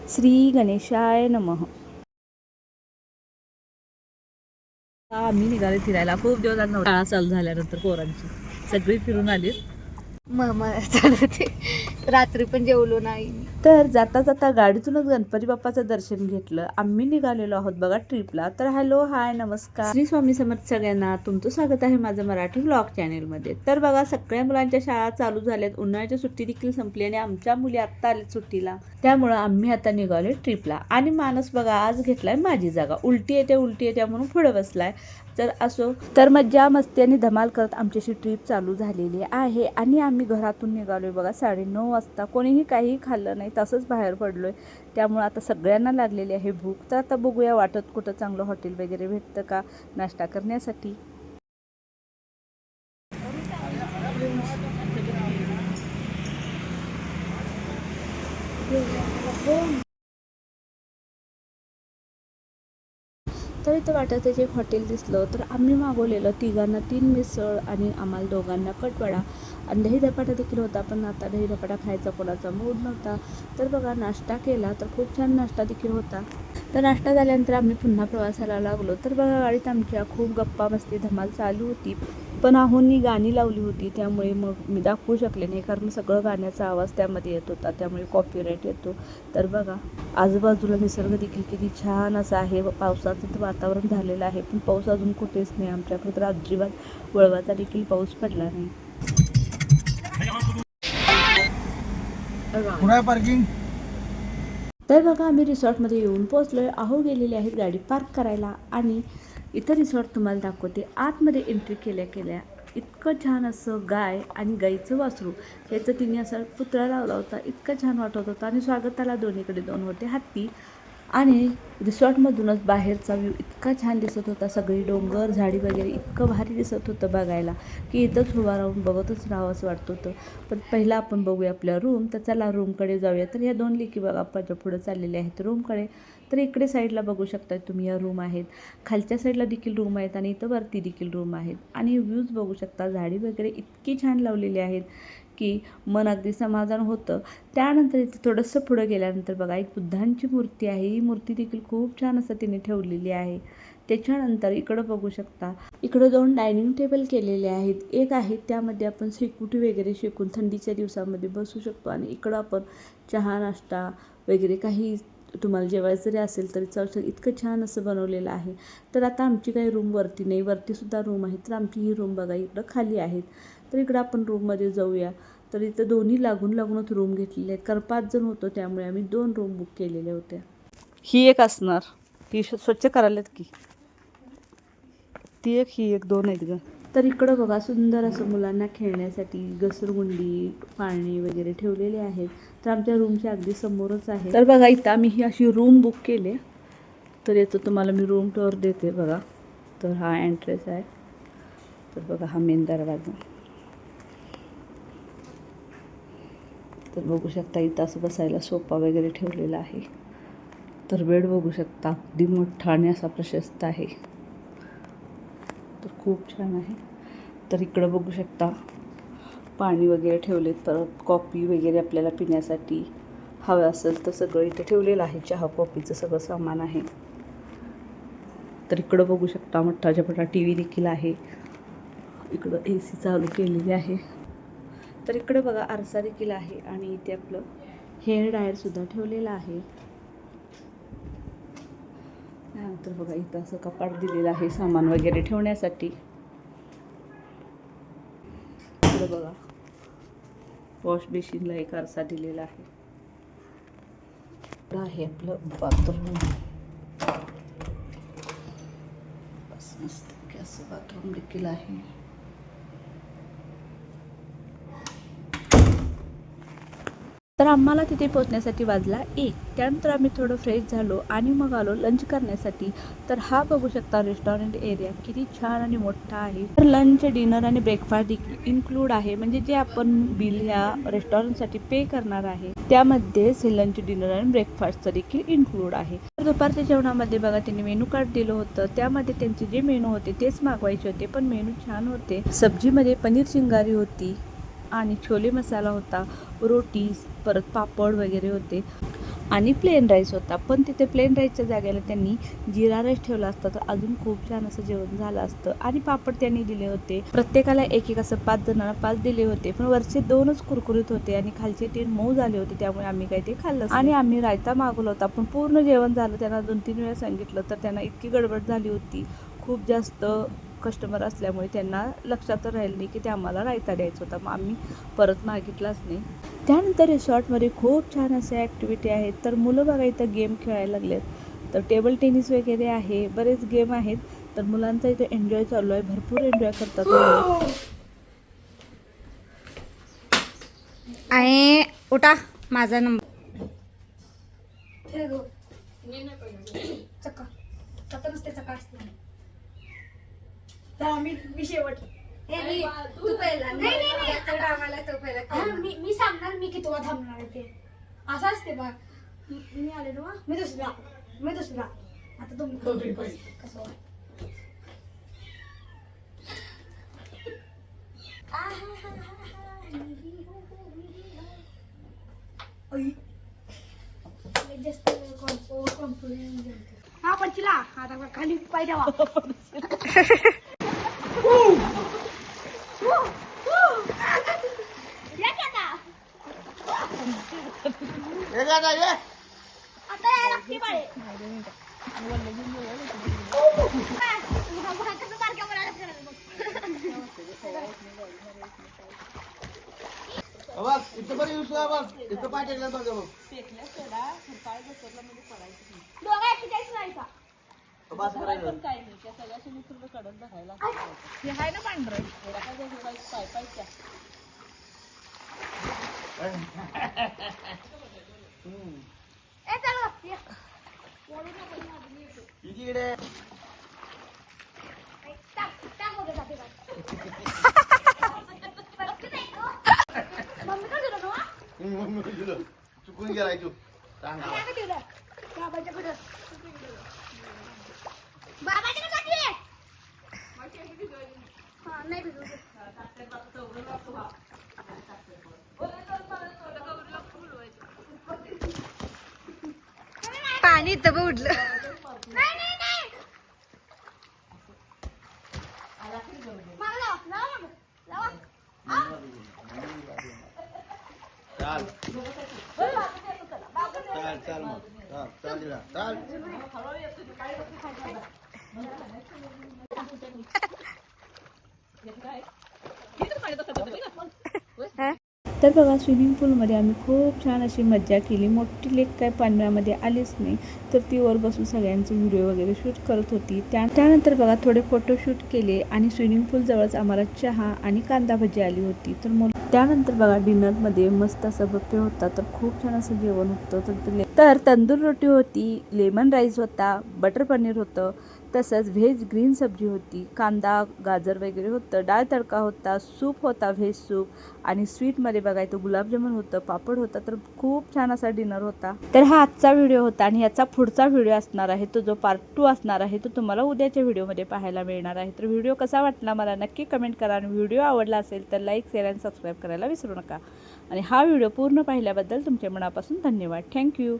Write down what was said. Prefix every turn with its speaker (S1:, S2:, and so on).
S1: श्री गणेशाय नमः. आम्ही निघाले फिरायला. खूप दिवसात शाळा चालू झाल्यानंतर पोरांची सगळी फिरून आली.
S2: मग ते रात्री पण जेवलो नाही.
S1: तर जाता जाता गाडीतूनच गणपती बाप्पाचं दर्शन घेतलं. आम्ही निघालेलो आहोत बघा ट्रिपला. तर हॅलो हाय नमस्कार, श्री स्वामी समर्थ सगळ्यांना. तुमचं स्वागत आहे माझं मराठी व्लॉग चॅनेलमध्ये. तर बघा सगळ्या मुलांच्या शाळा चालू झाल्यात, उन्हाळ्याची सुट्टी देखील संपली आणि आमच्या मुली आत्ता आल्यात सुट्टीला. त्यामुळं आम्ही आता निघालोय ट्रिपला. आणि मानस बघा आज घेतलाय माझी जागा. उलटी येते म्हणून पुढे बसलाय. तर असो, तर मज्जा मस्ती आणि धमाल करत आमच्याशी ट्रिप चालू झालेली आहे. आणि आम्ही घरातून निघालोय बघा 9:30 वाजता. कोणीही काही खाल्लं नाही, तसंच बाहेर पडलोय. त्यामुळे आता सगळ्यांना लागलेली आहे भूक. तर आता बघूया वाटत कुठं चांगलं हॉटेल वगैरे भेटतं का नाश्ता करण्यासाठी. तर इथं वाटत एक हॉटेल दिसलं. तर आम्ही मागवलेलं तिघांना 3 मिसळ आणि आम्हाला दोघांना कटवडा आणि दही धपाटा देखील होता. पण आता दही धपाटा खायचा कोणाचा मूड नव्हता. तर बघा नाश्ता केला, तर खूप छान नाश्ता देखील होता. तर नाश्ता झाल्यानंतर आम्ही पुन्हा प्रवासाला लागलो. तर बघा गाडीत आमच्या खूप गप्पा मस्ती धमाल चालू होती. पण आहोंनी गाणी लावली होती, त्यामुळे मग मी दाखवू शकले नाही, कारण सगळं गाण्याचा आवाज त्यामध्ये येत होता, त्यामुळे कॉपीराईट येतो. तर बघा आजूबाजूला निसर्ग देखील किती छान असा आहे. पावसाचं तर वातावरण झालेलं आहे, पण पाऊस अजून कुठेच नाही. आमच्याकडे तर अजिबात वळवाचा देखील पाऊस पडला नाही.
S3: पार्किंग.
S1: तर बघा आम्ही रिसॉर्टमध्ये येऊन पोहोचलोय. अहो गेलेले आहेत गाडी पार्क करायला आणि इथं रिसॉर्ट तुम्हाला दाखवते. आतमध्ये एंट्री केल्या इतकं छान असं गाय आणि गाईचं वासरू ह्याचं तिने असा पुतळा लावला होता. इतकं छान वाटत होतं. आणि स्वागताला दोन्हीकडे 2 होते हत्ती. आणि रिसॉर्टमधूनच बाहेरचा व्ह्यू इतका छान दिसत होता. सगळी डोंगर झाडी वगैरे इतकं भारी दिसत होतं बघायला की इथंच उभा राहून बघतच राहावं असं वाटत होतं. पण पहिला आपण बघूया आपल्या रूम. तर चला रूमकडे जाऊया. तर ह्या 2 लेकी बघा माझ्या पुढं चाललेल्या आहेत रूमकडे. तर इकडे साईडला बघू शकता तुम्ही या रूम आहेत. खालच्या साईडला देखील रूम आहेत आणि इथं वरती देखील रूम आहेत. आणि व्ह्यूज बघू शकता. झाडी वगैरे इतकी छान लावलेली आहेत की मन अगदी समाधान होतं. त्यानंतर इथे थोडंसं पुढं गेल्यानंतर बघा एक बुद्धांची मूर्ती आहे. ही मूर्ती देखील खूप छान असं तिने ठेवलेली आहे. त्याच्यानंतर इकडं बघू शकता, इकडं 2 डायनिंग टेबल केलेले आहेत. एक आहे त्यामध्ये आपण शेकोटी वगैरे शेकून थंडीच्या दिवसामध्ये बसू शकतो. आणि इकडं आपण चहा नाश्ता वगैरे काही तुम्हाला जेवायचं जरी असेल तरी चालतं. इतकं छान असं बनवलेलं आहे. तर आता आमची काही रूम वरती नाही, वरतीसुद्धा रूम आहे. तर आमची ही रूम बघा इकडं खाली आहेत. तर इकडं आपण रूममध्ये जाऊया. तर इथं दोन्ही लागूनच रूम घेतलेले आहेत, कारण 5 जण होतो, त्यामुळे आम्ही 2 रूम बुक केलेल्या होत्या. ही एक असणार, ती स्वच्छ करायलात की ती एक, ही एक, 2 आहेत ग. तर इकडं बघा सुंदर असं मुलांना खेळण्यासाठी घसरगुंडी पाळणी वगैरे ठेवलेले आहेत. तर आमच्या रूमच्या अगदी समोरच आहे. तर बघा इथं आम्ही ही अशी रूम बुक केली. तर याचं तुम्हाला मी रूम टूर देते बघा. तर हा एंट्रेस आहे. तर बघा हा मेन दरवाजा. तर बघू शकता इथं असं बसायला सोफा वगैरे ठेवलेला आहे. तर बेड बघू शकता अगदी मोठा आणि असा प्रशस्त आहे. तर खूप छान आहे. तर इकडं बघू शकता पाणी वगैरे ठेवलेत. परत कॉफी वगैरे आपल्याला पिण्यासाठी हवं असेल तर सगळं इथे ठेवलेलं आहे. चहा कॉफीचं सगळं सामान आहे. तर इकडं बघू शकता मोठा टी व्ही देखील आहे. इकडं AC चालू केलेली आहे. तर इकडे बघा आरसा देखील आहे. आणि इथे आपलं हेअर ड्रायरसुद्धा ठेवलेलं आहे. त्यानंतर बघा इथं असं कपाट दिलेलं आहे सामान वगैरे ठेवण्यासाठी. इकडे बघा वॉश बेसिनला एक आरसा दिलेला आहे. इकडं आहे आपलं बाथरूम. मस्त असं बाथरूम देखील आहे. तर आम्हाला तिथे पोहोचण्यासाठी वाजला 1. त्यानंतर आम्ही थोडं फ्रेश झालो आणि मग आलो लंच करण्यासाठी. तर हा बघू शकता रेस्टॉरंट एरिया किती छान आणि मोठा आहे. तर लंच डिनर आणि ब्रेकफास्ट देखील इन्क्लूड आहे. म्हणजे जे आपण बिल ह्या रेस्टॉरंटसाठी पे करणार आहे त्यामध्येच हे लंच डिनर आणि ब्रेकफास्टचं देखील इन्क्लूड आहे. तर दुपारच्या जेवणामध्ये बघा त्यांनी मेनू कार्ड दिलं होतं. त्यामध्ये त्यांचे जे मेनू होते तेच मागवायचे होते, पण मेनू छान होते. सब्जीमध्ये पनीर चिंगारी होती आणि छोले मसाला होता, रोटी, परत पापड वगैरे होते. आणि प्लेन राईस होता. पण तिथे प्लेन राईसच्या जागेला त्यांनी जिरा राईस ठेवला असता तर अजून खूप छान असं जेवण झालं असतं. आणि पापड त्यांनी दिले होते, प्रत्येकाला एक एक असं 5 जणांना 5 दिले होते, पण वरचे 2च कुरकुरीत होते आणि खालचे 3 मऊ झाले होते, त्यामुळे आम्ही काही ते खाल्लं. आणि आम्ही रायता मागवला होता, पण पूर्ण जेवण झालं. त्यांना 2-3 वेळा सांगितलं तर त्यांना इतकी गडबड झाली होती, खूप जास्त कस्टमर असल्यामुळे त्यांना लक्षात राहिलं नाही की ते आम्हाला रायता द्यायचा होता. मग आम्ही परत मागितलाच नाही. त्यानंतर रिसॉर्टमध्ये खूप छान असे ॲक्टिव्हिटी आहेत. तर मुलं बघा इथं गेम खेळायला लागलेत. तर टेबल टेनिस वगैरे आहे, बरेच गेम आहेत. तर मुलांचा इथं एन्जॉय चालू आहे, भरपूर एन्जॉय करतात मुलं.
S2: आहे उठा माझा नंबर
S3: मी शेवट मी सांगणार मी किती थांबणार आहे ते असं असते बघ. मी आले ना मी दुसरा आता तुम्ही कसं हा पण तिला आता खाली पाय द्यावा. आता यायला लागते बाळे.
S4: इथं बरं यूज बघ इथं पाय टेकला बघ बघ
S3: दोघा एक्सरसाइज करायचा.
S4: बस करायचं
S3: ए चल गं.
S4: इकडे
S3: टाक वगैरे जाते का? मम्मी का दिलं ना?
S4: चुकून गेलाय तू सांगा
S3: काय दिलं? बाबाच्या पुढं. बाबाच्या पुढं हा नाही भिजू.
S2: पाणी इथं उडलं.
S3: नाही नाही नाही. मला लावा लावा.
S4: चाल चाल चाल मग चाल दिला चाल
S1: तर बघा स्विमिंग पूलमध्ये आम्ही खूप छान अशी मज्जा केली. मोठी लेक काय पाण्यामध्ये आलीच नाही, तर ती वर बसून सगळ्यांचे व्हिडिओ वगैरे शूट करत होती. त्यानंतर बघा थोडे फोटोशूट केले आणि स्विमिंग पूलजवळच आम्हाला चहा आणि कांदा भजी आली होती. तर त्यानंतर बघा डिनरमध्ये मस्त असा बफे होता, तर खूप छान असं जेवण होतं. तर तंदूर रोटी होती, लेमन राईस होता, बटर पनीर होतं, तसंच व्हेज ग्रीन सब्जी होती, कांदा गाजर वगैरे होतं, डाळ तडका होता, सूप होता व्हेज सूप, आणि स्वीटमध्ये बघायचं गुलाबजामुन होतं, पापड होता. तर खूप छान असा डिनर होता. तर हा आजचा व्हिडिओ होता आणि याचा पुढचा व्हिडिओ असणार आहे, तो जो पार्ट 2 असणार आहे, तो तुम्हाला उद्याच्या व्हिडिओमध्ये पाहायला मिळणार आहे. तर व्हिडिओ कसा वाटला मला नक्की कमेंट करा आणि व्हिडिओ आवडला असेल तर लाईक शेअर आणि सबस्क्राईब करायला विसरू नका. आणि हा व्हिडिओ पूर्ण पाहिल्याबद्दल तुमच्या मनापासून धन्यवाद. थँक्यू.